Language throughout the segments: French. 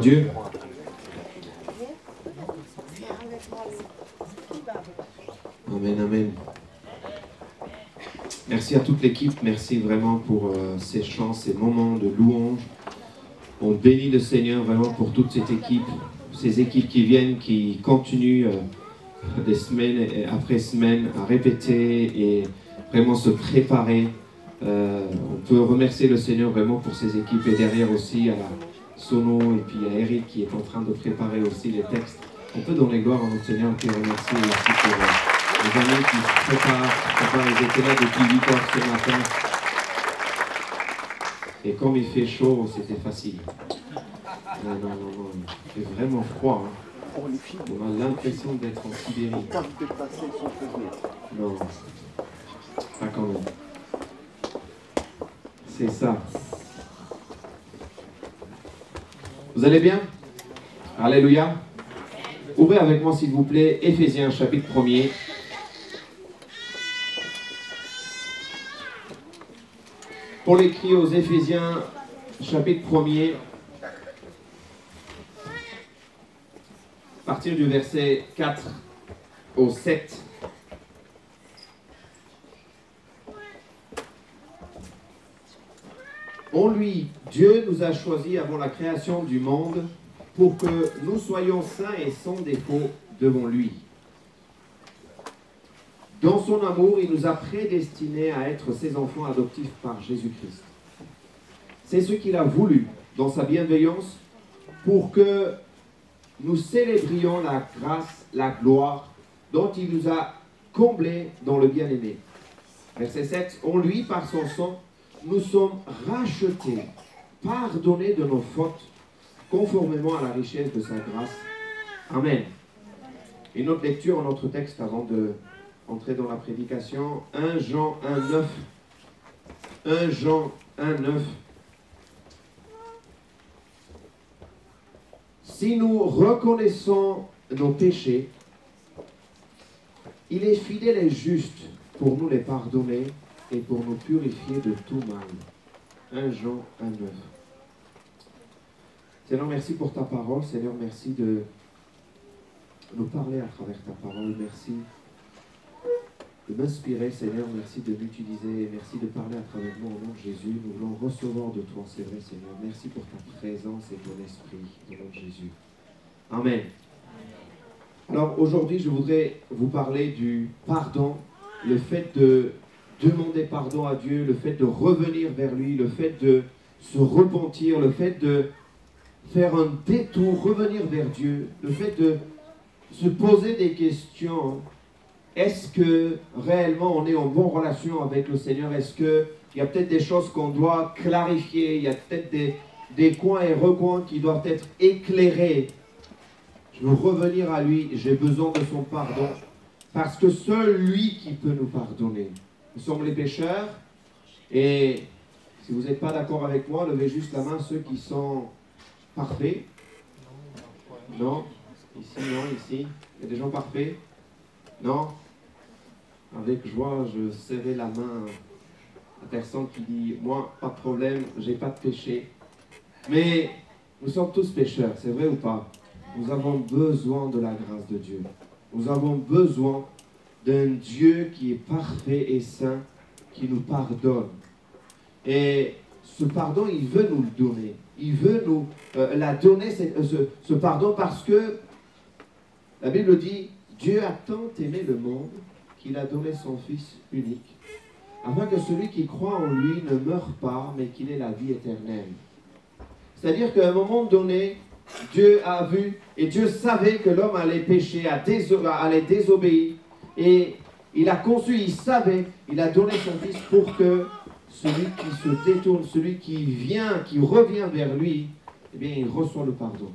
Dieu. Amen, amen. Merci à toute l'équipe, merci vraiment pour ces chants, ces moments de louange. On bénit le Seigneur vraiment pour toute cette équipe, ces équipes qui viennent, qui continuent des semaines après semaines à répéter et vraiment se préparer. On peut remercier le Seigneur vraiment pour ces équipes et derrière aussi à la Sono et puis à Eric qui est en train de préparer aussi les textes. On peut donner gloire à notre Seigneur et remercier aussi pour les amis qui se préparent. Ils étaient là depuis 8 heures ce matin. Et comme il fait chaud, c'était facile. Non, il fait vraiment froid. Hein. On a l'impression d'être en Sibérie. Non, pas quand même. C'est ça. Vous allez bien? Alléluia. Ouvrez avec moi s'il vous plaît, Éphésiens chapitre 1er. Paul écrit aux Éphésiens chapitre 1er, à partir du verset 4 au 7. En lui, Dieu nous a choisis avant la création du monde pour que nous soyons saints et sans défaut devant lui. Dans son amour, il nous a prédestinés à être ses enfants adoptifs par Jésus-Christ. C'est ce qu'il a voulu dans sa bienveillance pour que nous célébrions la grâce, la gloire dont il nous a comblés dans le bien-aimé. Verset 7. En lui, par son sang, nous sommes rachetés, pardonnés de nos fautes, conformément à la richesse de sa grâce. Amen. Et notre lecture, notre texte avant de entrer dans la prédication, 1 Jean 1,9. 1 Jean 1,9. Si nous reconnaissons nos péchés, il est fidèle et juste pour nous les pardonner et pour nous purifier de tout mal. 1 Jean 1,9. Seigneur, merci pour ta parole. Seigneur, merci de nous parler à travers ta parole. Merci de m'inspirer, Seigneur. Merci de m'utiliser. Merci de parler à travers nous au nom de Jésus. Nous voulons recevoir de toi, c'est vrai, Seigneur. Merci pour ta présence et ton esprit au nom de Jésus. Amen. Alors, aujourd'hui, je voudrais vous parler du pardon, le fait de demander pardon à Dieu, le fait de revenir vers lui, le fait de se repentir, le fait de faire un détour, revenir vers Dieu, le fait de se poser des questions. Est-ce que réellement on est en bonne relation avec le Seigneur? Est-ce qu'il y a peut-être des choses qu'on doit clarifier? Il y a peut-être des coins et recoins qui doivent être éclairés. Je veux revenir à lui, j'ai besoin de son pardon, parce que seul lui qui peut nous pardonner. Nous sommes les pécheurs, et si vous n'êtes pas d'accord avec moi, levez juste la main ceux qui sont parfaits. Non? Ici, non, ici. Il y a des gens parfaits? Non? Avec joie, je serrai la main à la personne qui dit « Moi, pas de problème, j'ai pas de péché. » Mais nous sommes tous pécheurs, c'est vrai ou pas? Nous avons besoin de la grâce de Dieu. Nous avons besoin d'un Dieu qui est parfait et saint, qui nous pardonne. Et ce pardon, il veut nous le donner. Il veut nous la donner, ce pardon, parce que la Bible dit « Dieu a tant aimé le monde qu'il a donné son Fils unique, afin que celui qui croit en lui ne meure pas, mais qu'il ait la vie éternelle. » C'est-à-dire qu'à un moment donné, Dieu a vu, et Dieu savait que l'homme allait pécher, allait désobéir, et il a conçu, il savait, il a donné son Fils pour que celui qui se détourne, celui qui vient, qui revient vers lui, eh bien, il reçoit le pardon.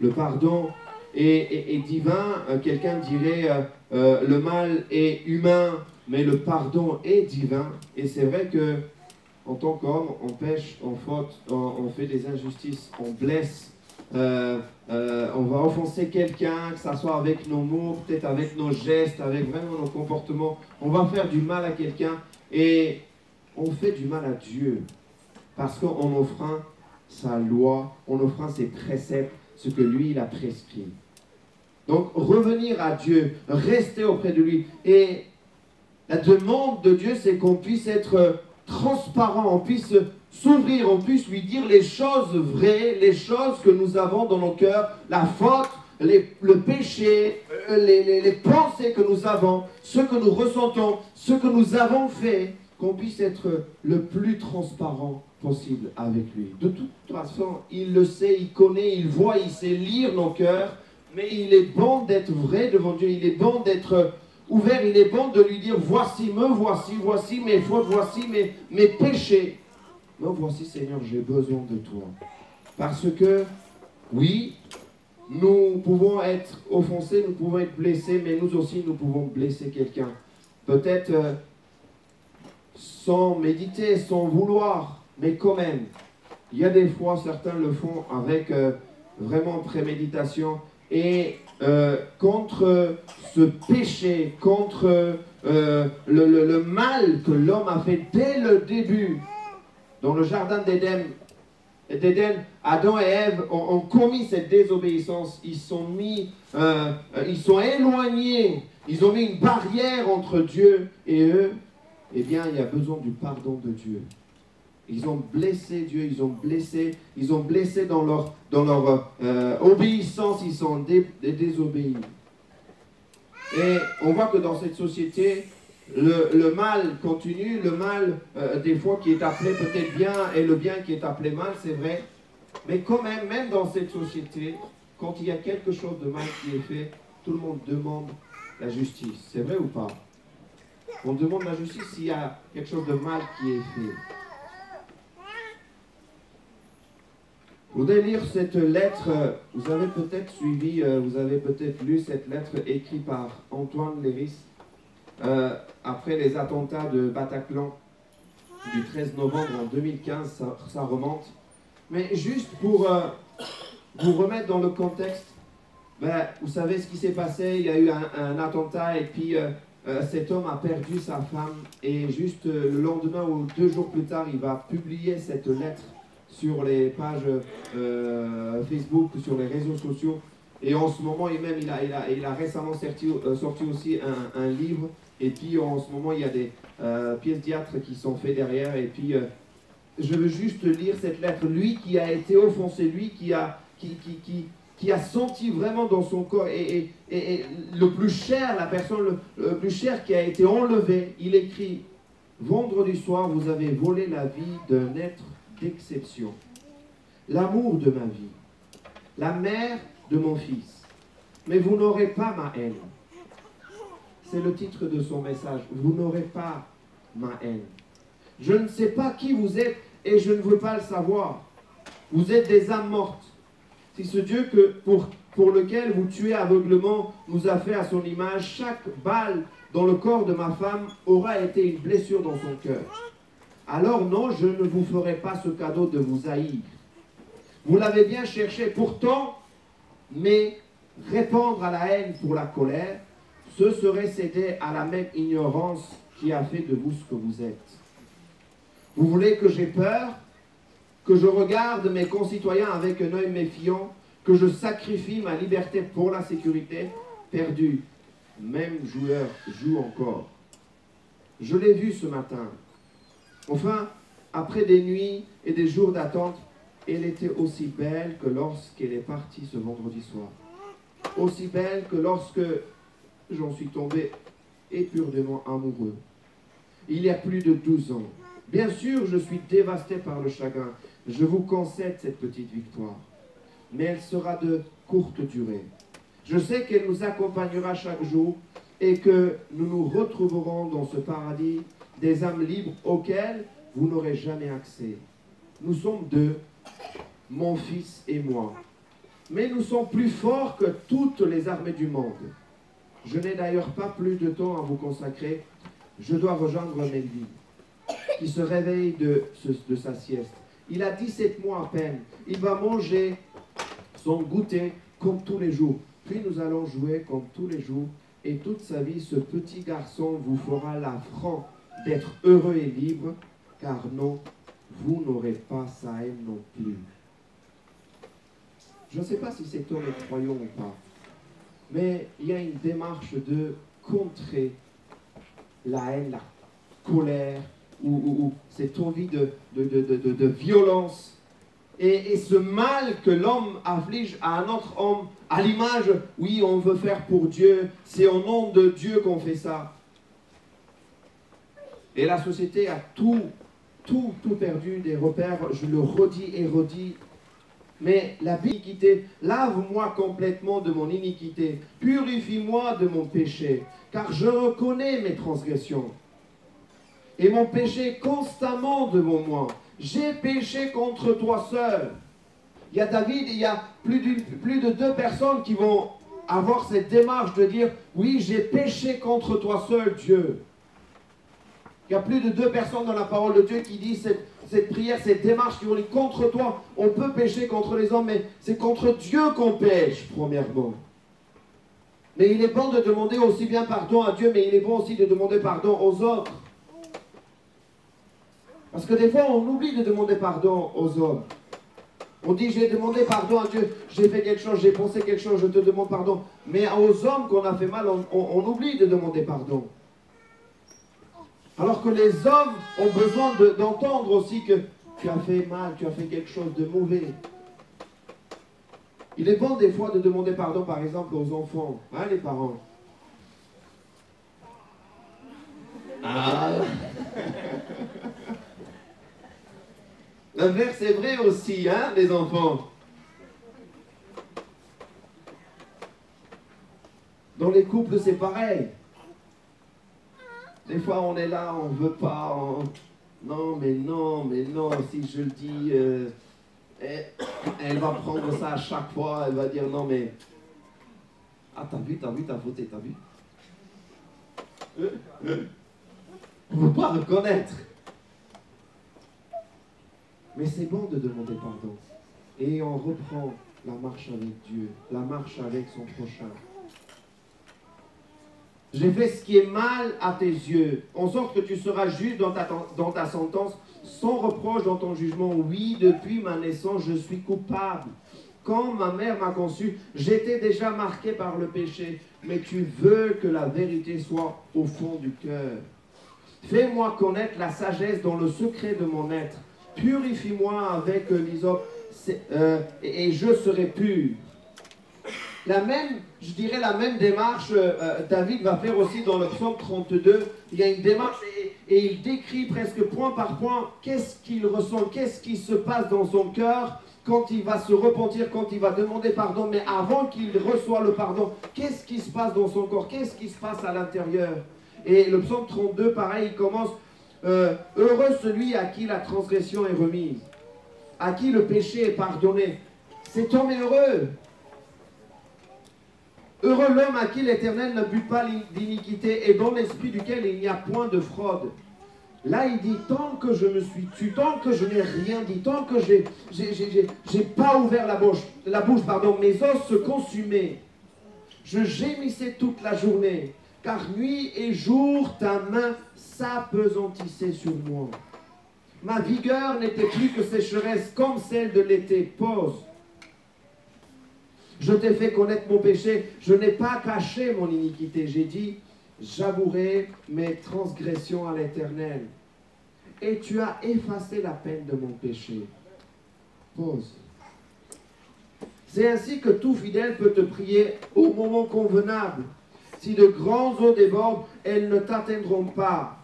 Le pardon est divin. Quelqu'un dirait le mal est humain, mais le pardon est divin. Et c'est vrai que en tant qu'homme, on pêche, on faute, on fait des injustices, on blesse, on va offenser quelqu'un, que ce soit avec nos mots, peut-être avec nos gestes, avec vraiment nos comportements. On va faire du mal à quelqu'un et on fait du mal à Dieu parce qu'on enfreint sa loi, en offrant ses préceptes, ce que lui, il a prescrit. Donc, revenir à Dieu, rester auprès de lui. Et la demande de Dieu, c'est qu'on puisse être transparent, on puisse s'ouvrir, on puisse lui dire les choses vraies, les choses que nous avons dans nos cœurs, la faute, le péché, les pensées que nous avons, ce que nous ressentons, ce que nous avons fait, qu'on puisse être le plus transparent possible avec lui. De toute façon, il le sait, il connaît, il voit, il sait lire nos cœurs, mais il est bon d'être vrai devant Dieu, il est bon d'être ouvert, il est bon de lui dire, voici mes fautes, voici mes péchés. Mais voici, Seigneur, j'ai besoin de toi. Parce que, oui, nous pouvons être offensés, nous pouvons être blessés, mais nous aussi, nous pouvons blesser quelqu'un. Peut-être sans méditer, sans vouloir, mais quand même. Il y a des fois, certains le font avec vraiment préméditation. Et contre ce péché, contre le mal que l'homme a fait dès le début, dans le jardin d'Éden, Adam et Ève ont commis cette désobéissance. Ils sont éloignés. Ils ont mis une barrière entre Dieu et eux. Eh bien, il y a besoin du pardon de Dieu. Ils ont blessé Dieu, ils ont blessé dans leur obéissance, ils sont désobéis. Et on voit que dans cette société, le mal continue, le mal des fois qui est appelé peut-être bien et le bien qui est appelé mal, c'est vrai. Mais quand même dans cette société, quand il y a quelque chose de mal qui est fait, tout le monde demande la justice. C'est vrai ou pas? On demande la justice s'il y a quelque chose de mal qui est fait. Je voudrais lire cette lettre. Vous avez peut-être suivi, vous avez peut-être lu cette lettre écrite par Antoine Léris après les attentats de Bataclan du 13 novembre en 2015, ça remonte. Mais juste pour vous remettre dans le contexte, vous savez ce qui s'est passé, il y a eu un attentat et puis cet homme a perdu sa femme et juste le lendemain ou 2 jours plus tard, il va publier cette lettre sur les pages Facebook, sur les réseaux sociaux. Et en ce moment, il a récemment sorti aussi un livre. Et puis en ce moment, il y a des pièces de théâtre qui sont faites derrière. Et puis je veux juste lire cette lettre. Lui qui a été offensé, lui qui a senti vraiment dans son corps, et le plus cher, la personne le plus cher qui a été enlevé, il écrit: vendredi soir, vous avez volé la vie d'un être d'exception, l'amour de ma vie, la mère de mon fils, mais vous n'aurez pas ma haine. C'est le titre de son message. Vous n'aurez pas ma haine. Je ne sais pas qui vous êtes et je ne veux pas le savoir. Vous êtes des âmes mortes. C'est ce Dieu pour lequel vous tuez aveuglement nous a fait à son image. Chaque balle dans le corps de ma femme aura été une blessure dans son cœur. Alors non, je ne vous ferai pas ce cadeau de vous haïr. Vous l'avez bien cherché pourtant, mais répandre à la haine pour la colère, ce serait céder à la même ignorance qui a fait de vous ce que vous êtes. Vous voulez que j'ai peur, que je regarde mes concitoyens avec un œil méfiant, que je sacrifie ma liberté pour la sécurité? Perdu, même joueur joue encore. Je l'ai vu ce matin. Enfin, après des nuits et des jours d'attente, elle était aussi belle que lorsqu'elle est partie ce vendredi soir. Aussi belle que lorsque j'en suis tombé éperdument amoureux. Il y a plus de 12 ans. Bien sûr, je suis dévasté par le chagrin. Je vous concède cette petite victoire. Mais elle sera de courte durée. Je sais qu'elle nous accompagnera chaque jour et que nous nous retrouverons dans ce paradis des âmes libres auxquelles vous n'aurez jamais accès. Nous sommes 2, mon fils et moi. Mais nous sommes plus forts que toutes les armées du monde. Je n'ai d'ailleurs pas plus de temps à vous consacrer. Je dois rejoindre Melvin, qui se réveille de sa sieste. Il a 17 mois à peine. Il va manger son goûter comme tous les jours. Puis nous allons jouer comme tous les jours. Et toute sa vie, ce petit garçon vous fera l'affront d'être heureux et libre. Car non, vous n'aurez pas sa haine non plus. Je ne sais pas si cet homme est croyant ou pas, mais il y a une démarche de contrer la haine, la colère, ou cette envie de violence. Et ce mal que l'homme afflige à un autre homme, à l'image, oui, on veut faire pour Dieu, c'est au nom de Dieu qu'on fait ça. Et la société a tout perdu des repères, je le redis et redis. Mais la iniquité, lave-moi complètement de mon iniquité, purifie-moi de mon péché, car je reconnais mes transgressions. Et mon péché constamment devant moi. J'ai péché contre toi seul. Il y a David, il y a plus de 2 personnes qui vont avoir cette démarche de dire, oui, j'ai péché contre toi seul, Dieu. Il y a plus de 2 personnes dans la parole de Dieu qui disent cette prière, cette démarche qui vont dire, contre toi, on peut pécher contre les hommes, mais c'est contre Dieu qu'on pêche, premièrement. Mais il est bon de demander aussi bien pardon à Dieu, mais il est bon aussi de demander pardon aux autres. Parce que des fois, on oublie de demander pardon aux hommes. On dit, j'ai demandé pardon à Dieu, j'ai fait quelque chose, j'ai pensé quelque chose, je te demande pardon. Mais aux hommes qu'on a fait mal, on oublie de demander pardon. Alors que les hommes ont besoin d'entendre aussi que tu as fait mal, tu as fait quelque chose de mauvais. Il est bon des fois de demander pardon, par exemple, aux enfants, hein, les parents. Ah. L'inverse est vrai aussi, hein, les enfants. Dans les couples, c'est pareil. Des fois, on est là, on ne veut pas. Non, mais non, si je le dis, elle va prendre ça à chaque fois, elle va dire non, mais. Ah, t'as vu, t'as fauté, t'as vu? On ne veut pas reconnaître. Mais c'est bon de demander pardon. Et on reprend la marche avec Dieu, la marche avec son prochain. J'ai fait ce qui est mal à tes yeux, en sorte que tu seras juste dans ta sentence, sans reproche dans ton jugement. Oui, depuis ma naissance, je suis coupable. Quand ma mère m'a conçu, j'étais déjà marqué par le péché, mais tu veux que la vérité soit au fond du cœur. Fais-moi connaître la sagesse dans le secret de mon être. Purifie-moi avec l'hysope et je serai pur. Je dirais la même démarche, David va faire aussi dans le psaume 32. Il y a une démarche et il décrit presque point par point qu'est-ce qu'il ressent, qu'est-ce qui se passe dans son cœur quand il va se repentir, quand il va demander pardon. Mais avant qu'il reçoive le pardon, qu'est-ce qui se passe dans son corps, qu'est-ce qui se passe à l'intérieur. Et le psaume 32, pareil, il commence heureux celui à qui la transgression est remise, à qui le péché est pardonné. Cet homme est heureux. Heureux l'homme à qui l'Éternel ne bute pas d'iniquité et dans l'esprit duquel il n'y a point de fraude. Là, il dit, tant que je me suis tué, tant que je n'ai rien dit, tant que j'ai pas ouvert la bouche, mes os se consumaient. Je gémissais toute la journée, car nuit et jour, ta main s'apesantissait sur moi. Ma vigueur n'était plus que sécheresse comme celle de l'été. Pause. Je t'ai fait connaître mon péché, je n'ai pas caché mon iniquité. J'ai dit, j'avouerai mes transgressions à l'Éternel. Et tu as effacé la peine de mon péché. Pause. C'est ainsi que tout fidèle peut te prier au moment convenable. Si de grandes eaux débordent, elles ne t'atteindront pas.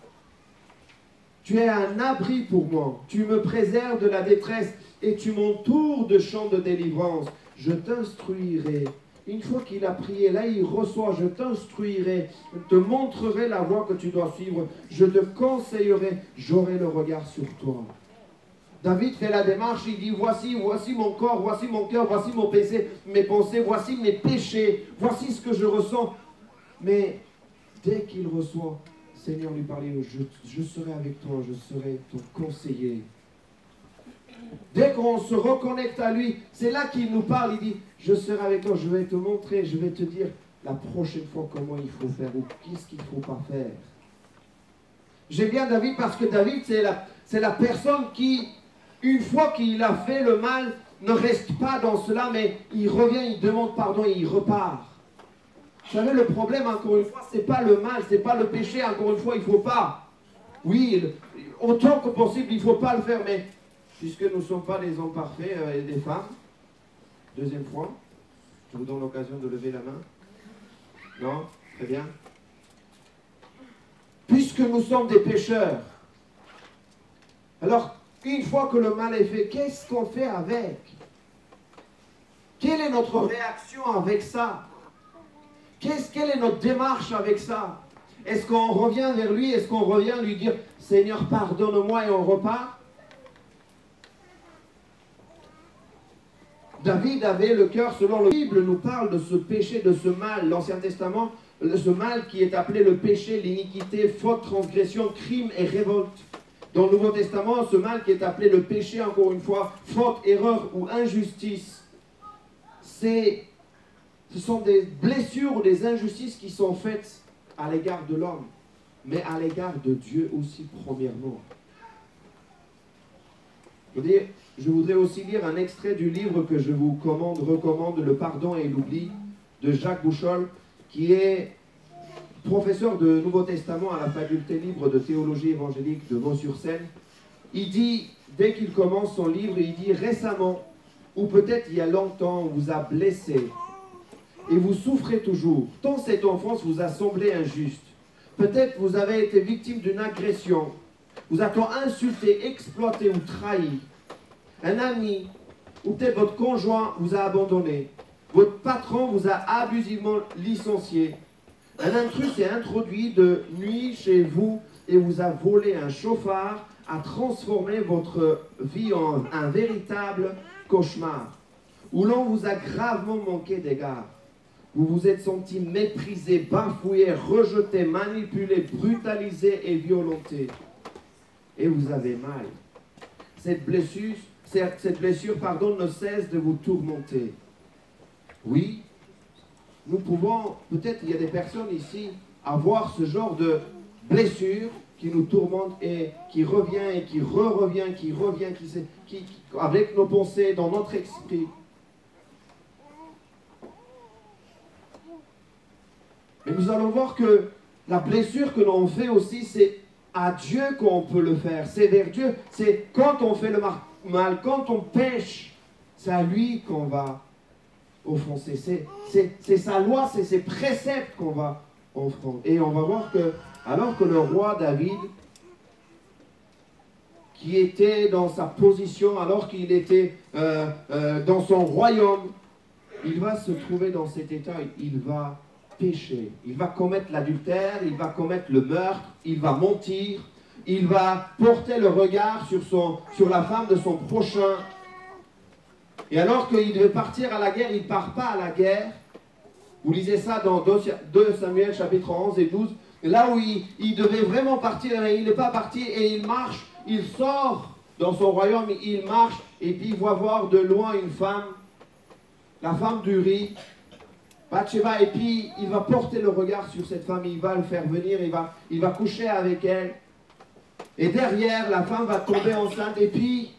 Tu es un abri pour moi. Tu me préserves de la détresse et tu m'entoures de chants de délivrance. Je t'instruirai. Une fois qu'il a prié, là il reçoit, je t'instruirai, je te montrerai la voie que tu dois suivre, je te conseillerai, j'aurai le regard sur toi. David fait la démarche, il dit, voici mon corps, voici mon cœur, voici mes pensées, voici mes péchés, voici ce que je ressens. Mais dès qu'il reçoit, Seigneur lui parlait, je serai avec toi, je serai ton conseiller. Dès qu'on se reconnecte à lui, c'est là qu'il nous parle, il dit, je serai avec toi, je vais te montrer, je vais te dire la prochaine fois comment il faut faire ou qu'est-ce qu'il ne faut pas faire. J'aime bien David parce que David, c'est la personne qui, une fois qu'il a fait le mal, ne reste pas dans cela, mais il revient, il demande pardon et il repart. Vous savez, le problème, encore une fois, ce n'est pas le mal, ce n'est pas le péché, encore une fois, il ne faut pas. Oui, autant que possible, il ne faut pas le faire, mais puisque nous ne sommes pas des hommes parfaits et des femmes, deuxième fois, je vous donne l'occasion de lever la main. Non? Très bien. Puisque nous sommes des pécheurs, alors, une fois que le mal est fait, qu'est-ce qu'on fait avec? Quelle est notre réaction avec ça? Quelle est notre démarche avec ça? Est-ce qu'on revient vers lui? Est-ce qu'on revient lui dire, Seigneur, pardonne-moi et on repart? David avait le cœur, selon la Bible, nous parle de ce péché, de ce mal. L'Ancien Testament, ce mal qui est appelé le péché, l'iniquité, faute, transgression, crime et révolte. Dans le Nouveau Testament, ce mal qui est appelé le péché, encore une fois, faute, erreur ou injustice, ce sont des blessures ou des injustices qui sont faites à l'égard de l'homme, mais à l'égard de Dieu aussi, premièrement. Je voudrais aussi lire un extrait du livre que je vous recommande, Le pardon et l'oubli, de Jacques Bouchol, qui est professeur de Nouveau Testament à la faculté libre de théologie évangélique de Vaux-sur-Seine. Il dit, dès qu'il commence son livre, il dit « Récemment, ou peut-être il y a longtemps, on vous a blessé, et vous souffrez toujours, tant cette enfance vous a semblé injuste. Peut-être vous avez été victime d'une agression, vous a-t-on insulté, exploité ou trahi. Un ami, ou peut-être votre conjoint vous a abandonné. Votre patron vous a abusivement licencié. Un intrus s'est introduit de nuit chez vous et vous a volé un chauffard, a transformé votre vie en un véritable cauchemar, où l'on vous a gravement manqué d'égard. Vous vous êtes senti méprisé, bafoué, rejeté, manipulé, brutalisé et violenté. Et vous avez mal. Cette blessure, ne cesse de vous tourmenter. Oui, nous pouvons, peut-être il y a des personnes ici, avoir ce genre de blessure qui nous tourmente et qui revient et qui revient, avec nos pensées, dans notre esprit. Mais nous allons voir que la blessure que l'on fait aussi, c'est à Dieu qu'on peut le faire. C'est vers Dieu. C'est quand on fait le mal, quand on pêche, c'est à lui qu'on va offenser. C'est sa loi, c'est ses préceptes qu'on va enfreindre. Et on va voir que, alors que le roi David, qui était dans sa position, alors qu'il était dans son royaume, il va se trouver dans cet état, il va pécher, il va commettre l'adultère, il va commettre le meurtre, il va mentir, il va porter le regard sur la femme de son prochain. Et alors qu'il devait partir à la guerre, il ne part pas à la guerre. Vous lisez ça dans 2 Samuel chapitre 11 et 12. Là où il devait vraiment partir, mais il n'est pas parti et il marche, il sort dans son royaume, il marche et puis il voit voir de loin une femme, la femme d'Uri, Bathsheba, et puis il va porter le regard sur cette femme, il va le faire venir, il va coucher avec elle. Et derrière, la femme va tomber enceinte et puis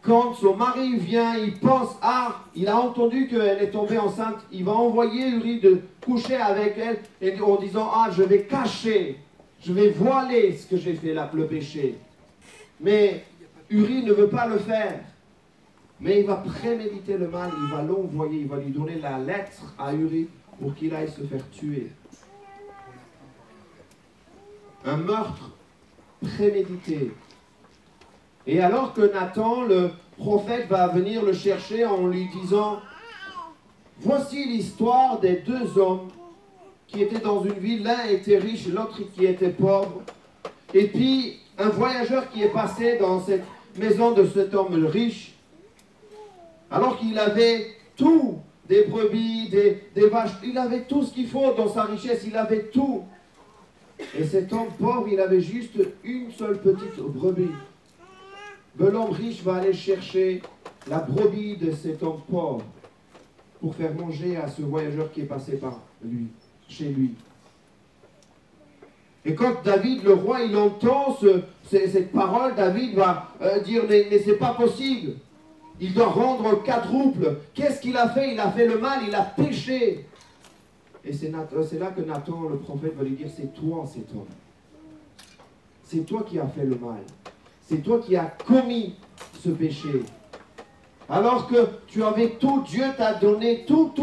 quand son mari vient, il pense, il a entendu qu'elle est tombée enceinte, il va envoyer Uri de coucher avec elle en disant, je vais cacher, je vais voiler ce que j'ai fait là, le péché. Mais Uri ne veut pas le faire. Mais il va préméditer le mal, il va l'envoyer, il va lui donner la lettre à Uri pour qu'il aille se faire tuer. Un meurtre prémédité. Et alors que Nathan, le prophète, va venir le chercher en lui disant, voici l'histoire des 2 hommes qui étaient dans une ville, l'un était riche, l'autre qui était pauvre. Et puis, un voyageur qui est passé dans cette maison de cet homme riche, alors qu'il avait tout, des brebis, des vaches, il avait tout ce qu'il faut dans sa richesse, il avait tout. Et cet homme pauvre, il avait juste une seule petite brebis. L'homme riche va aller chercher la brebis de cet homme pauvre pour faire manger à ce voyageur qui est passé par lui, chez lui. Et quand David, le roi, il entend cette parole, David va dire, mais c'est pas possible. Il doit rendre quadruple. Qu'est-ce qu'il a fait? Il a fait le mal, il a péché. Et c'est là que Nathan, le prophète, va lui dire, c'est toi cet homme. C'est toi qui as fait le mal. C'est toi qui as commis ce péché. Alors que tu avais tout, Dieu t'a donné tout.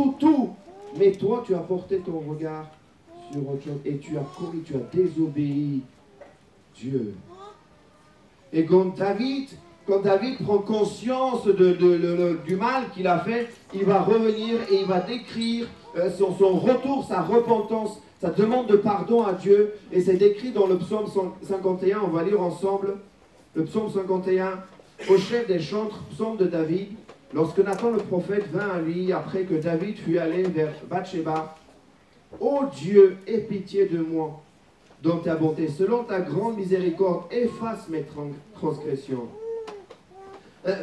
Mais toi, tu as porté ton regard sur autre chose et tu as commis, tu as désobéi Dieu. Et quand David prend conscience du mal qu'il a fait, il va revenir et il va décrire son retour, sa repentance, sa demande de pardon à Dieu. Et c'est décrit dans le psaume 51, on va lire ensemble le psaume 51, au chef des chantres, psaume de David. Lorsque Nathan le prophète vint à lui, après que David fut allé vers Bathsheba, « Ô Dieu, aie pitié de moi, dans ta bonté, selon ta grande miséricorde, efface mes transgressions. »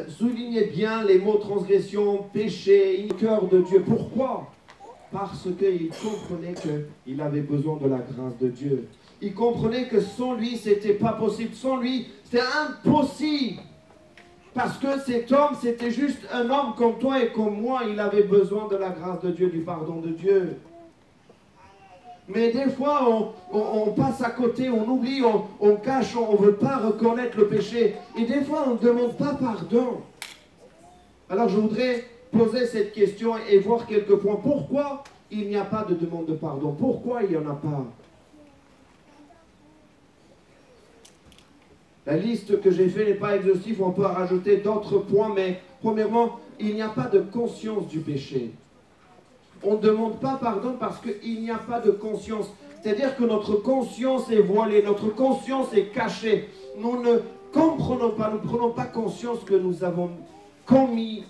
Soulignez bien les mots transgression, péché, cœur de Dieu. Pourquoi? Parce qu'il comprenait qu'il avait besoin de la grâce de Dieu. Il comprenait que sans lui, c'était pas possible. Sans lui, c'était impossible. Parce que cet homme, c'était juste un homme comme toi et comme moi. Il avait besoin de la grâce de Dieu, du pardon de Dieu. Mais des fois, on passe à côté, on oublie, on cache, on ne veut pas reconnaître le péché. Et des fois, on ne demande pas pardon. Alors, je voudrais poser cette question et voir quelques points. Pourquoi il n'y a pas de demande de pardon? Pourquoi il n'y en a pas? La liste que j'ai faite n'est pas exhaustive, on peut rajouter d'autres points, mais premièrement, il n'y a pas de conscience du péché. On ne demande pas pardon parce qu'il n'y a pas de conscience. C'est-à-dire que notre conscience est voilée, notre conscience est cachée. Nous ne comprenons pas, nous ne prenons pas conscience que nous avons commis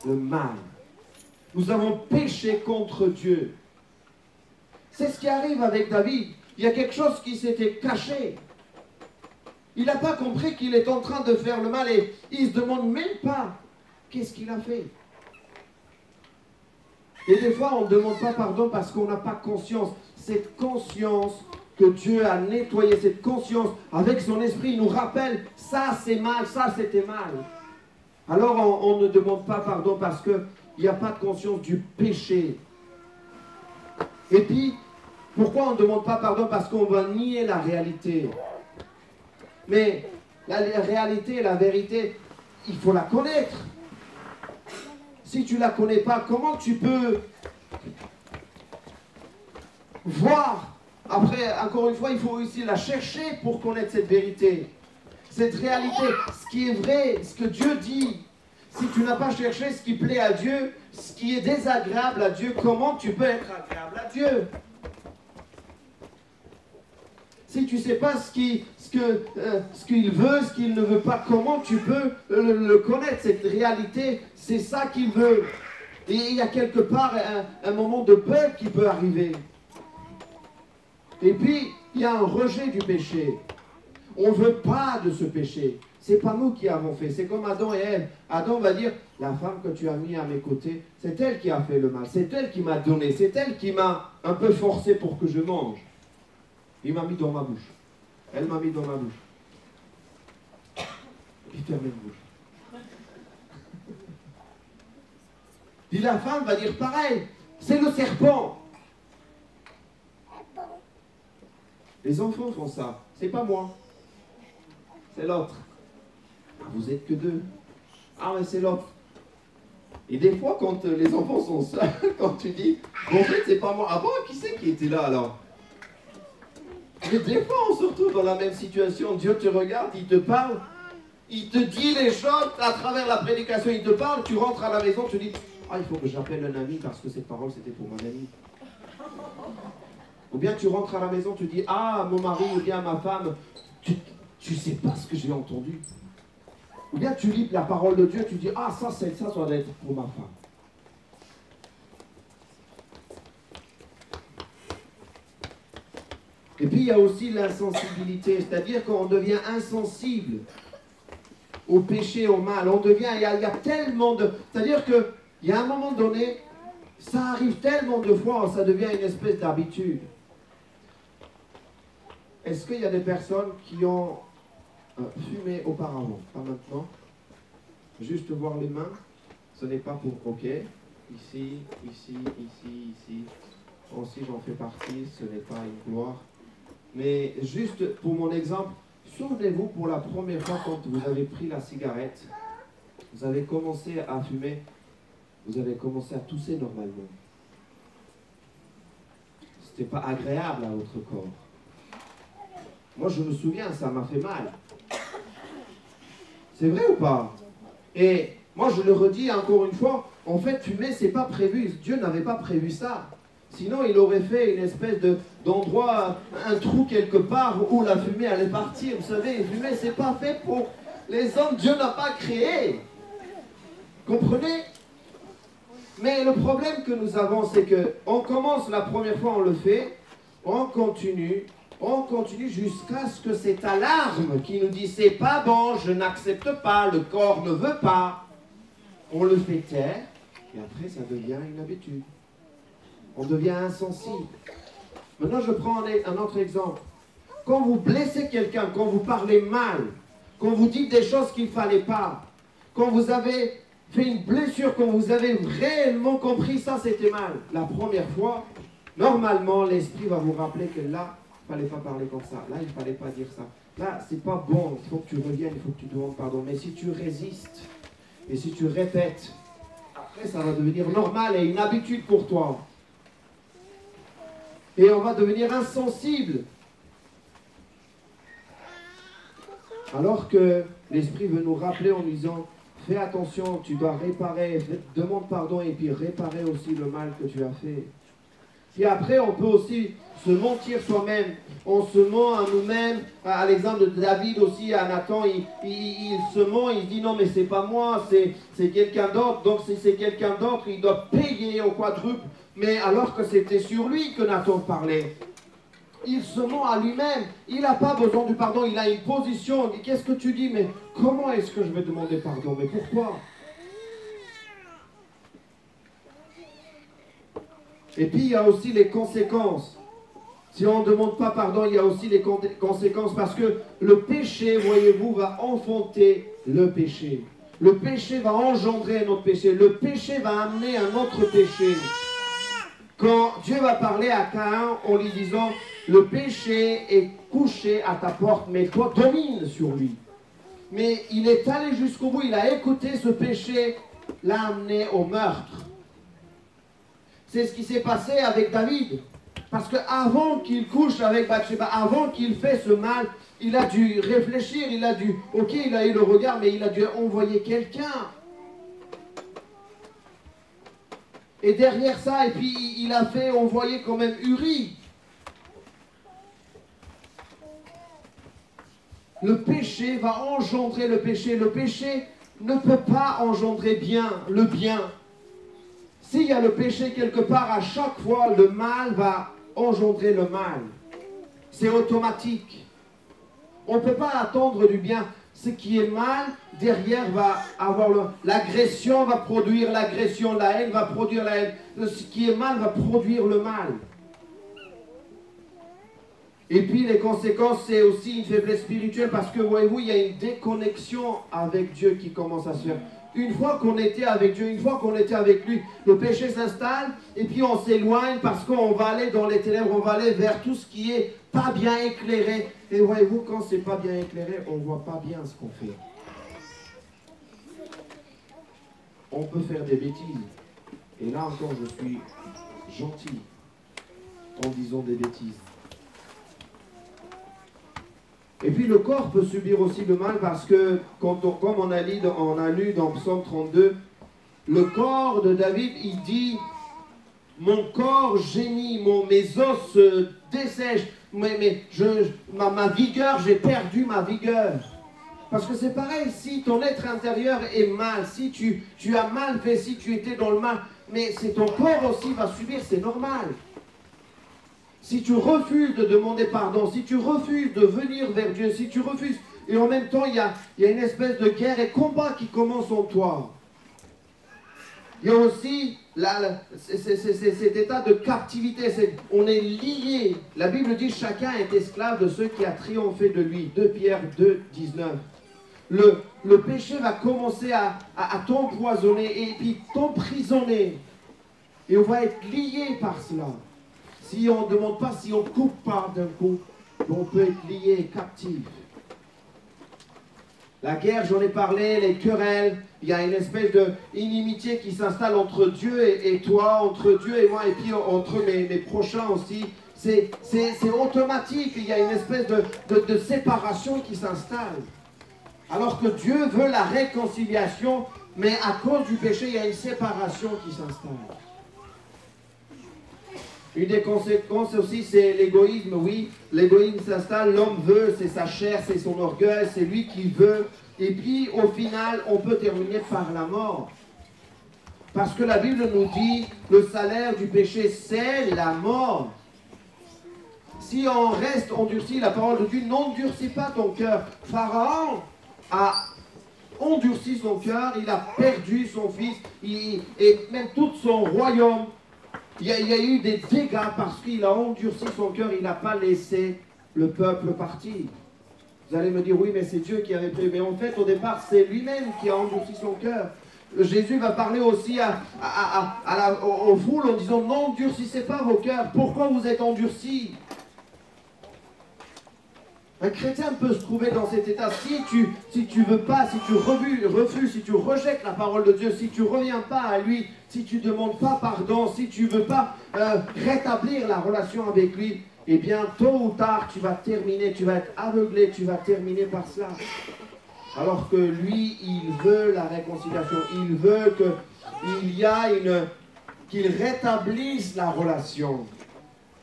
le mal. Nous avons péché contre Dieu. C'est ce qui arrive avec David. Il y a quelque chose qui s'était caché. Il n'a pas compris qu'il est en train de faire le mal et il ne se demande même pas qu'est-ce qu'il a fait. Et des fois, on ne demande pas pardon parce qu'on n'a pas conscience. Cette conscience que Dieu a nettoyée, cette conscience avec son esprit, il nous rappelle, ça c'est mal, ça c'était mal. Alors on ne demande pas pardon parce qu'il n'y a pas de conscience du péché. Et puis, pourquoi on ne demande pas pardon? Parce qu'on va nier la réalité. Mais la réalité, la vérité, il faut la connaître. Si tu ne la connais pas, comment tu peux voir? Après, encore une fois, il faut aussi la chercher pour connaître cette vérité. Cette réalité, ce qui est vrai, ce que Dieu dit. Si tu n'as pas cherché ce qui plaît à Dieu, ce qui est désagréable à Dieu, comment tu peux être agréable à Dieu? Si tu ne sais pas ce qu'il veut, ce qu'il ne veut pas, comment tu peux le connaître? Cette réalité, c'est ça qu'il veut. Et il y a quelque part un moment de bug qui peut arriver. Et puis, il y a un rejet du péché. On ne veut pas de ce péché. Ce n'est pas nous qui avons fait. C'est comme Adam et Ève. Adam va dire, la femme que tu as mis à mes côtés, c'est elle qui a fait le mal. C'est elle qui m'a donné. C'est elle qui m'a un peu forcé pour que je mange. Il m'a mis dans ma bouche. Elle m'a mis dans ma bouche. Puis fermez la bouche. Puis la femme va dire pareil. C'est le serpent. Les enfants font ça. C'est pas moi. C'est l'autre. Ah, vous êtes que deux. Ah, mais c'est l'autre. Et des fois, quand les enfants sont seuls, quand tu dis, bon, en fait, c'est pas moi. Ah bon, qui c'est qui était là alors? Mais des fois, on se retrouve dans la même situation. Dieu te regarde, il te parle, il te dit les choses à travers la prédication. Il te parle, tu rentres à la maison, tu dis, ah, il faut que j'appelle un ami parce que cette parole, c'était pour mon ami. Ou bien tu rentres à la maison, tu dis, ah, mon mari ou bien ma femme, tu sais pas ce que j'ai entendu. Ou bien tu lis la parole de Dieu, tu dis, ah, ça doit être pour ma femme. Et puis il y a aussi l'insensibilité, c'est-à-dire qu'on devient insensible au péché, au mal. On devient, il y a tellement de... C'est-à-dire qu'il y a un moment donné, ça arrive tellement de fois, ça devient une espèce d'habitude. Est-ce qu'il y a des personnes qui ont fumé auparavant? Pas maintenant. Juste voir les mains, ce n'est pas pour OK. Ici, ici, ici, ici. Aussi, j'en fais partie, ce n'est pas une gloire. Mais juste pour mon exemple, souvenez-vous pour la première fois quand vous avez pris la cigarette, vous avez commencé à fumer, vous avez commencé à tousser normalement. Ce n'était pas agréable à votre corps. Moi, je me souviens, ça m'a fait mal. C'est vrai ou pas? Et moi, je le redis encore une fois, en fait, fumer, c'est pas prévu. Dieu n'avait pas prévu ça. Sinon, il aurait fait une espèce d'endroit, un trou quelque part où la fumée allait partir. Vous savez, fumer, c'est pas fait pour les hommes. Dieu n'a pas créé. Comprenez? Mais le problème que nous avons, c'est qu'on commence la première fois, on le fait, on continue jusqu'à ce que cette alarme qui nous dit c'est pas bon, je n'accepte pas, le corps ne veut pas. On le fait taire et après ça devient une habitude. On devient insensible. Maintenant je prends un autre exemple. Quand vous blessez quelqu'un, quand vous parlez mal, quand vous dites des choses qu'il ne fallait pas, quand vous avez fait une blessure, quand vous avez réellement compris ça c'était mal, la première fois, normalement l'esprit va vous rappeler que là, il ne fallait pas parler comme ça. Là, il ne fallait pas dire ça. Là, c'est pas bon. Il faut que tu reviennes, il faut que tu demandes pardon. Mais si tu résistes et si tu répètes, après, ça va devenir normal et une habitude pour toi. Et on va devenir insensible. Alors que l'Esprit veut nous rappeler en nous disant, fais attention, tu dois réparer, demande pardon et puis réparer aussi le mal que tu as fait. Puis après, on peut aussi se mentir soi-même. On se ment à nous-mêmes. À l'exemple de David aussi, à Nathan, il se ment, il se dit non mais c'est pas moi, c'est quelqu'un d'autre. Donc si c'est quelqu'un d'autre, il doit payer au quadruple. Mais alors que c'était sur lui que Nathan parlait. Il se ment à lui-même. Il n'a pas besoin du pardon, il a une position. Il dit qu'est-ce que tu dis? Mais comment est-ce que je vais demander pardon? Mais pourquoi? Et puis il y a aussi les conséquences. Si on ne demande pas pardon, il y a aussi les conséquences parce que le péché, voyez-vous, va enfanter le péché. Le péché va engendrer un autre péché. Le péché va amener un autre péché. Quand Dieu va parler à Caïn en lui disant « Le péché est couché à ta porte, mais toi domine sur lui. » Mais il est allé jusqu'au bout, il a écouté ce péché, l'a amené au meurtre. C'est ce qui s'est passé avec David. Parce qu'avant qu'il couche avec Bathsheba, avant qu'il fait ce mal, il a dû réfléchir, il a dû, ok, il a eu le regard, mais il a dû envoyer quelqu'un. Et derrière ça, et puis il a fait envoyer quand même Uri. Le péché va engendrer le péché. Le péché ne peut pas engendrer le bien. S'il y a le péché quelque part, à chaque fois, le mal va engendrer le mal. C'est automatique. On ne peut pas attendre du bien. Ce qui est mal, derrière va avoir l'agression va produire l'agression, la haine va produire la haine. Ce qui est mal va produire le mal. Et puis les conséquences, c'est aussi une faiblesse spirituelle parce que, voyez-vous, il y a une déconnexion avec Dieu qui commence à se faire. Une fois qu'on était avec Dieu, une fois qu'on était avec lui, le péché s'installe et puis on s'éloigne parce qu'on va aller dans les ténèbres, on va aller vers tout ce qui est pas bien éclairé. Et voyez-vous, quand c'est pas bien éclairé, on ne voit pas bien ce qu'on fait. On peut faire des bêtises. Et là encore, je suis gentil en disant des bêtises. Et puis le corps peut subir aussi le mal parce que, comme on a lu dans Psaume 32, le corps de David, il dit « Mon corps gémit, mes os se dessèchent, ma vigueur, j'ai perdu ma vigueur. » Parce que c'est pareil, si ton être intérieur est mal, si tu as mal fait, si tu étais dans le mal, mais c'est ton corps aussi va subir, c'est normal. Si tu refuses de demander pardon, si tu refuses de venir vers Dieu, si tu refuses, et en même temps il y a une espèce de guerre et combat qui commence en toi. Il y a aussi cet état de captivité, on est lié. La Bible dit chacun est esclave de ceux qui a triomphé de lui. 2 Pierre 2, 19. le péché va commencer à t'empoisonner et puis t'emprisonner. Et on va être lié par cela. Si on ne demande pas, si on ne coupe pas d'un coup, on peut être lié et captif. La guerre, j'en ai parlé, les querelles, il y a une espèce d'inimitié qui s'installe entre Dieu et toi, entre Dieu et moi, et puis entre mes prochains aussi. C'est automatique, il y a une espèce de séparation qui s'installe. Alors que Dieu veut la réconciliation, mais à cause du péché, il y a une séparation qui s'installe. Une des conséquences aussi, c'est l'égoïsme. Oui, l'égoïsme s'installe, l'homme veut, c'est sa chair, c'est son orgueil, c'est lui qui veut. Et puis, au final, on peut terminer par la mort. Parce que la Bible nous dit, le salaire du péché, c'est la mort. Si on reste endurci, la parole de Dieu, n'endurcis pas ton cœur. Pharaon a endurci son cœur, il a perdu son fils, et même tout son royaume. Il y a eu des dégâts parce qu'il a endurci son cœur, il n'a pas laissé le peuple partir. Vous allez me dire, oui, mais c'est Dieu qui avait prévu. Mais en fait, au départ, c'est lui-même qui a endurci son cœur. Jésus va parler aussi aux foules en disant, n'endurcissez pas vos cœurs. Pourquoi vous êtes endurcis? Un chrétien peut se trouver dans cet état. Si tu veux pas, si tu refuses, si tu rejettes la parole de Dieu, si tu ne reviens pas à lui, si tu ne demandes pas pardon, si tu ne veux pas rétablir la relation avec lui, eh bien, tôt ou tard, tu vas terminer, tu vas être aveuglé, tu vas terminer par cela. Alors que lui, il veut la réconciliation, il veut qu'il rétablisse la relation.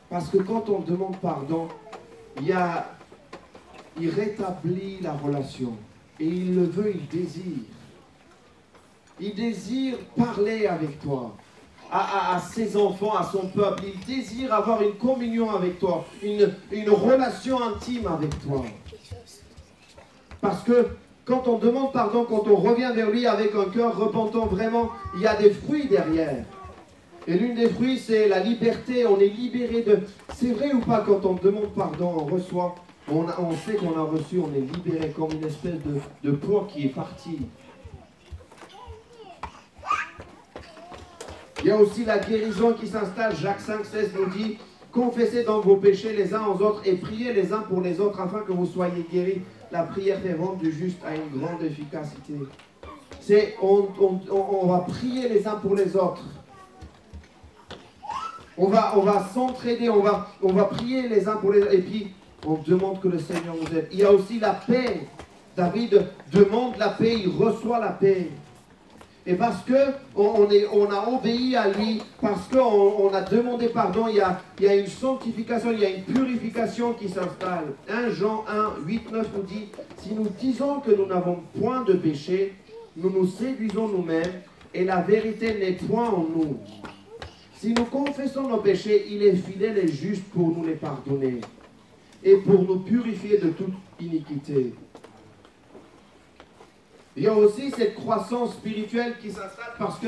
Parce que quand on demande pardon, il rétablit la relation. Et il le veut, il désire. Il désire parler avec toi, à ses enfants, à son peuple. Il désire avoir une communion avec toi, une relation intime avec toi. Parce que quand on demande pardon, quand on revient vers lui avec un cœur repentant vraiment, il y a des fruits derrière. Et l'une des fruits, c'est la liberté. On est libéré de... C'est vrai ou pas, quand on demande pardon, on reçoit, on sait qu'on a reçu, on est libéré comme une espèce de poids qui est parti. Il y a aussi la guérison qui s'installe. Jacques 5,16 nous dit, confessez donc vos péchés les uns aux autres et priez les uns pour les autres afin que vous soyez guéris. La prière fervente du juste a une grande efficacité. On va prier les uns pour les autres. On va s'entraider, on va prier les uns pour les autres. Et puis, on demande que le Seigneur nous aide. Il y a aussi la paix. David demande la paix, il reçoit la paix. Et parce qu'on a obéi à lui, parce qu'on a demandé pardon, il y a une sanctification, il y a une purification qui s'installe. 1 Jean 1, 8, 9 nous dit, si nous disons que nous n'avons point de péché, nous nous séduisons nous-mêmes et la vérité n'est point en nous. Si nous confessons nos péchés, il est fidèle et juste pour nous les pardonner et pour nous purifier de toute iniquité. Il y a aussi cette croissance spirituelle qui s'installe parce que,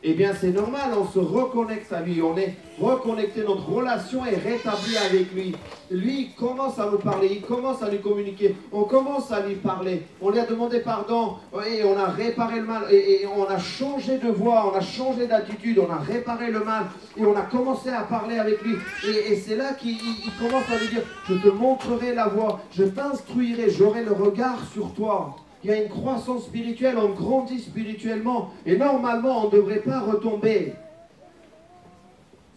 eh bien, c'est normal, on se reconnecte à lui, on est reconnecté, notre relation est rétablie avec lui. Lui, il commence à nous parler, il commence à nous communiquer, on commence à lui parler, on lui a demandé pardon, et on a réparé le mal, et on a changé de voix, on a changé d'attitude, on a réparé le mal, et on a commencé à parler avec lui. Et c'est là qu'il commence à lui dire, je te montrerai la voie, je t'instruirai, j'aurai le regard sur toi. Il y a une croissance spirituelle, on grandit spirituellement. Et normalement, on ne devrait pas retomber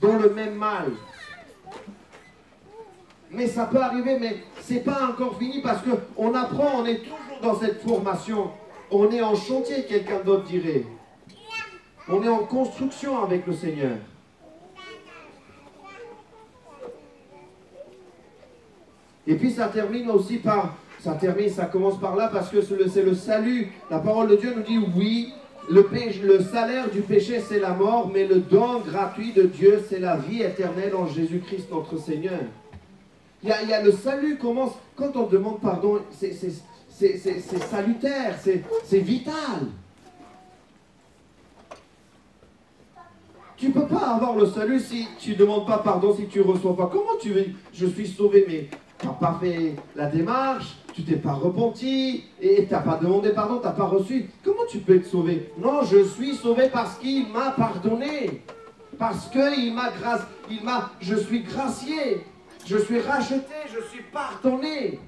dans le même mal. Mais ça peut arriver, mais ce n'est pas encore fini parce qu'on apprend, on est toujours dans cette formation. On est en chantier, quelqu'un d'autre dirait. On est en construction avec le Seigneur. Et puis ça termine aussi par... Ça commence par là parce que c'est le salut. La parole de Dieu nous dit oui, le salaire du péché c'est la mort, mais le don gratuit de Dieu c'est la vie éternelle en Jésus-Christ notre Seigneur. Il y a le salut commence, quand on demande pardon, c'est salutaire, c'est vital. Tu ne peux pas avoir le salut si tu ne demandes pas pardon, si tu ne reçois pas. Comment tu veux, je suis sauvé, mais tu n'as pas fait la démarche, tu t'es pas repenti, et tu n'as pas demandé pardon, tu n'as pas reçu. Comment tu peux être sauvé? Non, je suis sauvé parce qu'il m'a pardonné. Parce que je suis gracié, je suis racheté, je suis pardonné.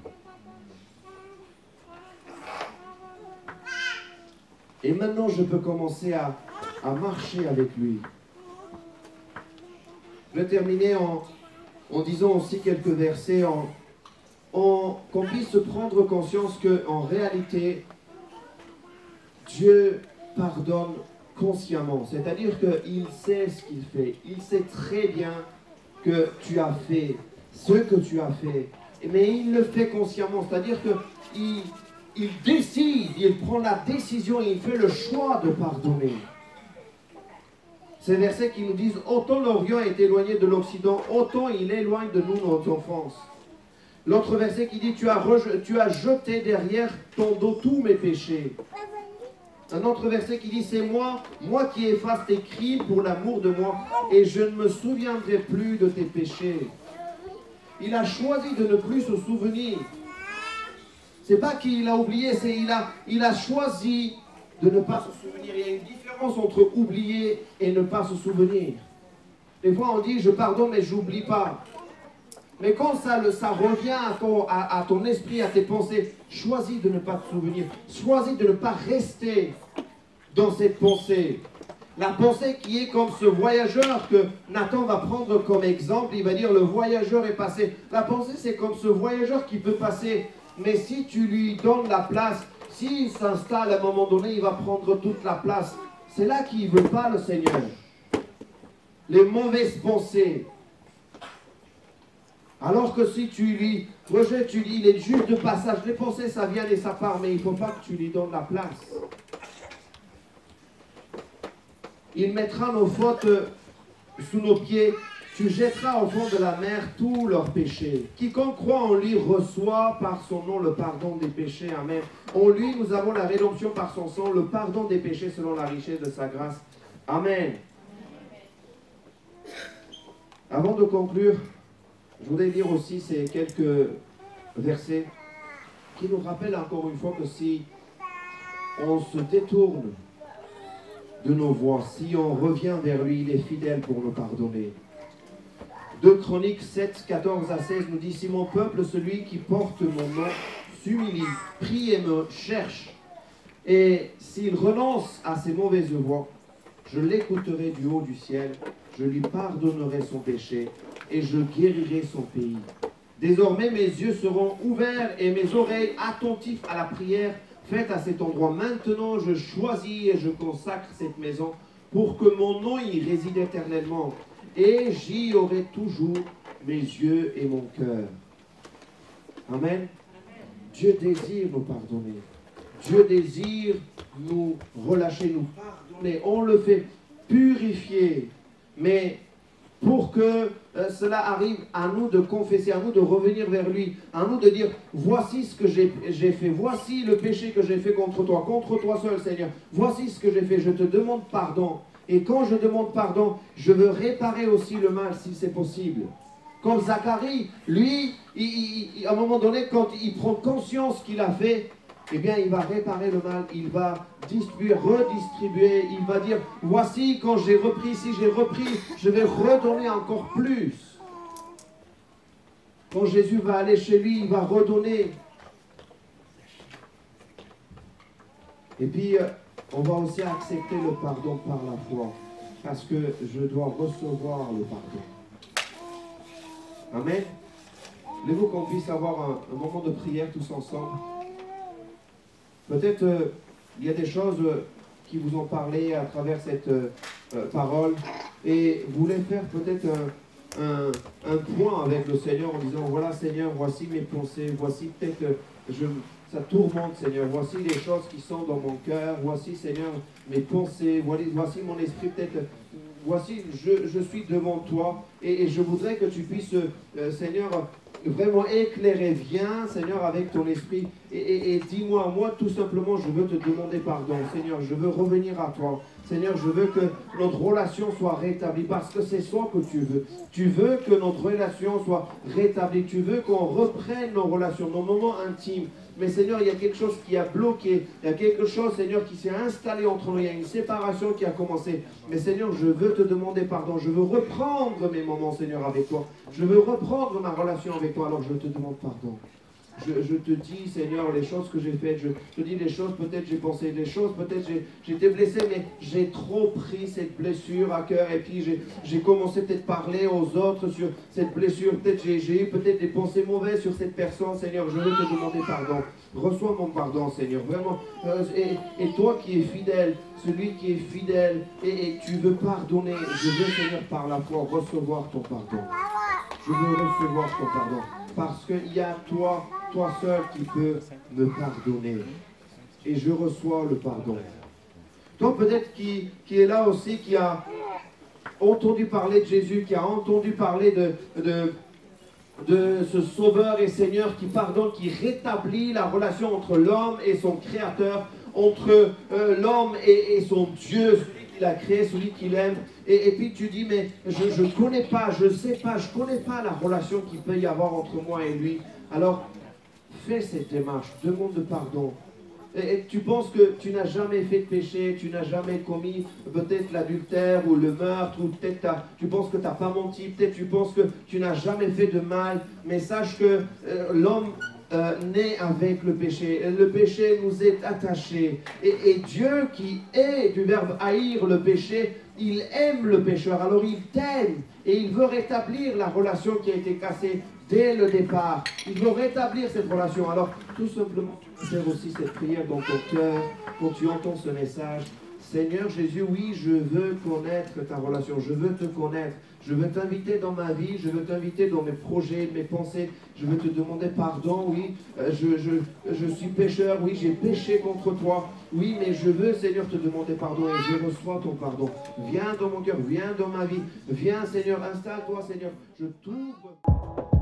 Et maintenant, je peux commencer à marcher avec lui. Je vais terminer en disant aussi quelques versets, qu'on puisse prendre conscience qu'en réalité, Dieu pardonne consciemment. C'est-à-dire qu'il sait ce qu'il fait. Il sait très bien que tu as fait ce que tu as fait. Mais il le fait consciemment. C'est-à-dire qu'il décide, il prend la décision, il fait le choix de pardonner. Ces versets qui nous disent « Autant l'Orient est éloigné de l'Occident, autant il éloigne de nous notre enfance. » L'autre verset qui dit « Tu as jeté derrière ton dos tous mes péchés. » Un autre verset qui dit « C'est moi qui efface tes crimes pour l'amour de moi, et je ne me souviendrai plus de tes péchés. » Il a choisi de ne plus se souvenir. C'est pas qu'il a oublié, c'est il a choisi de ne pas se souvenir. Il y a une différence entre oublier et ne pas se souvenir. Des fois on dit « Je pardonne mais j'oublie pas ». Mais quand ça revient à ton esprit, à tes pensées, choisis de ne pas te souvenir. Choisis de ne pas rester dans cette pensée. La pensée qui est comme ce voyageur que Nathan va prendre comme exemple. Il va dire le voyageur est passé. La pensée c'est comme ce voyageur qui peut passer. Mais si tu lui donnes la place, s'il s'installe à un moment donné, il va prendre toute la place. C'est là qu'il ne veut pas le Seigneur. Les mauvaises pensées. Alors que si tu lui rejettes, tu dis, il est juste de passage. Les pensées, ça vient et ça part, mais il ne faut pas que tu lui donnes la place. Il mettra nos fautes sous nos pieds. Tu jetteras au fond de la mer tous leurs péchés. Quiconque croit en lui reçoit par son nom le pardon des péchés. Amen. En lui, nous avons la rédemption par son sang, le pardon des péchés selon la richesse de sa grâce. Amen. Avant de conclure, je voudrais lire aussi ces quelques versets qui nous rappellent encore une fois que si on se détourne de nos voies, si on revient vers lui, il est fidèle pour nous pardonner. 2 Chroniques 7, 14 à 16 nous dit « Si mon peuple, celui qui porte mon nom, s'humilie, prie et me cherche, et s'il renonce à ses mauvaises voies, je l'écouterai du haut du ciel, je lui pardonnerai son péché, et je guérirai son pays. Désormais, mes yeux seront ouverts et mes oreilles attentives à la prière faite à cet endroit. Maintenant, je choisis et je consacre cette maison pour que mon nom y réside éternellement. Et j'y aurai toujours mes yeux et mon cœur. » Amen. Dieu désire nous pardonner. Dieu désire nous relâcher, nous pardonner. On le fait purifier. Mais pour que cela arrive, à nous de confesser, à nous de revenir vers lui, à nous de dire, voici ce que j'ai fait, voici le péché que j'ai fait contre toi seul, Seigneur. Voici ce que j'ai fait, je te demande pardon. Et quand je demande pardon, je veux réparer aussi le mal si c'est possible. Comme Zacharie, lui, à un moment donné, quand il prend conscience qu'il a fait, eh bien, il va réparer le mal, il va redistribuer, il va dire, voici, quand j'ai repris, si j'ai repris, je vais redonner encore plus. Quand Jésus va aller chez lui, il va redonner. Et puis, on va aussi accepter le pardon par la foi, parce que je dois recevoir le pardon. Amen. Voulez-vous qu'on puisse avoir un moment de prière tous ensemble? Peut-être il y a des choses qui vous ont parlé à travers cette parole et vous voulez faire peut-être un point avec le Seigneur en disant, voilà Seigneur, voici mes pensées, voici peut-être ça tourmente Seigneur, voici les choses qui sont dans mon cœur, voici Seigneur mes pensées, voici mon esprit peut-être, voici je suis devant toi et je voudrais que tu puisses Seigneur vraiment éclairer, viens Seigneur avec ton esprit et dis-moi, moi tout simplement je veux te demander pardon Seigneur, je veux revenir à toi Seigneur, je veux que notre relation soit rétablie parce que c'est ça que tu veux. Tu veux que notre relation soit rétablie. Tu veux qu'on reprenne nos relations, nos moments intimes. Mais Seigneur, il y a quelque chose qui a bloqué. Il y a quelque chose, Seigneur, qui s'est installé entre nous. Il y a une séparation qui a commencé. Mais Seigneur, je veux te demander pardon. Je veux reprendre mes moments, Seigneur, avec toi. Je veux reprendre ma relation avec toi. Alors je te demande pardon. Je te dis, Seigneur, les choses que j'ai faites, je te dis les choses, peut-être j'ai pensé des choses, peut-être j'ai été blessé, mais j'ai trop pris cette blessure à cœur, et puis j'ai commencé peut-être à parler aux autres sur cette blessure, peut-être j'ai eu peut-être des pensées mauvaises sur cette personne, Seigneur, je veux te demander pardon. Reçois mon pardon, Seigneur, vraiment. Et toi qui es fidèle, celui qui est fidèle, et tu veux pardonner, je veux, Seigneur, par la foi, recevoir ton pardon. Je veux recevoir ton pardon, parce qu'il y a toi seul qui peux me pardonner. Et je reçois le pardon. Toi peut-être qui est là aussi, qui a entendu parler de Jésus, qui a entendu parler de ce Sauveur et Seigneur qui pardonne, qui rétablit la relation entre l'homme et son Créateur, entre l'homme et son Dieu, celui qui l'a créé, celui qu'il aime. Et puis tu dis, mais je ne connais pas, je ne sais pas, je ne connais pas la relation qu'il peut y avoir entre moi et lui. Alors, fais cette démarche, demande de pardon. Et tu penses que tu n'as jamais fait de péché, tu n'as jamais commis peut-être l'adultère ou le meurtre, ou peut-être tu penses que tu n'as pas menti, peut-être tu penses que tu n'as jamais fait de mal, mais sache que l'homme naît avec le péché. Le péché nous est attaché. Et Dieu qui est du verbe haïr le péché, il aime le pécheur, alors il t'aime et il veut rétablir la relation qui a été cassée dès le départ. Il veut rétablir cette relation. Alors, tout simplement, tu peux faire aussi cette prière dans ton cœur quand tu entends ce message. Seigneur Jésus, oui, je veux connaître ta relation, je veux te connaître, je veux t'inviter dans ma vie, je veux t'inviter dans mes projets, mes pensées, je veux te demander pardon, oui, je suis pécheur, oui, j'ai péché contre toi, oui, mais je veux, Seigneur, te demander pardon et je reçois ton pardon. Viens dans mon cœur, viens dans ma vie, viens, Seigneur, installe-toi, Seigneur, je t'ouvre.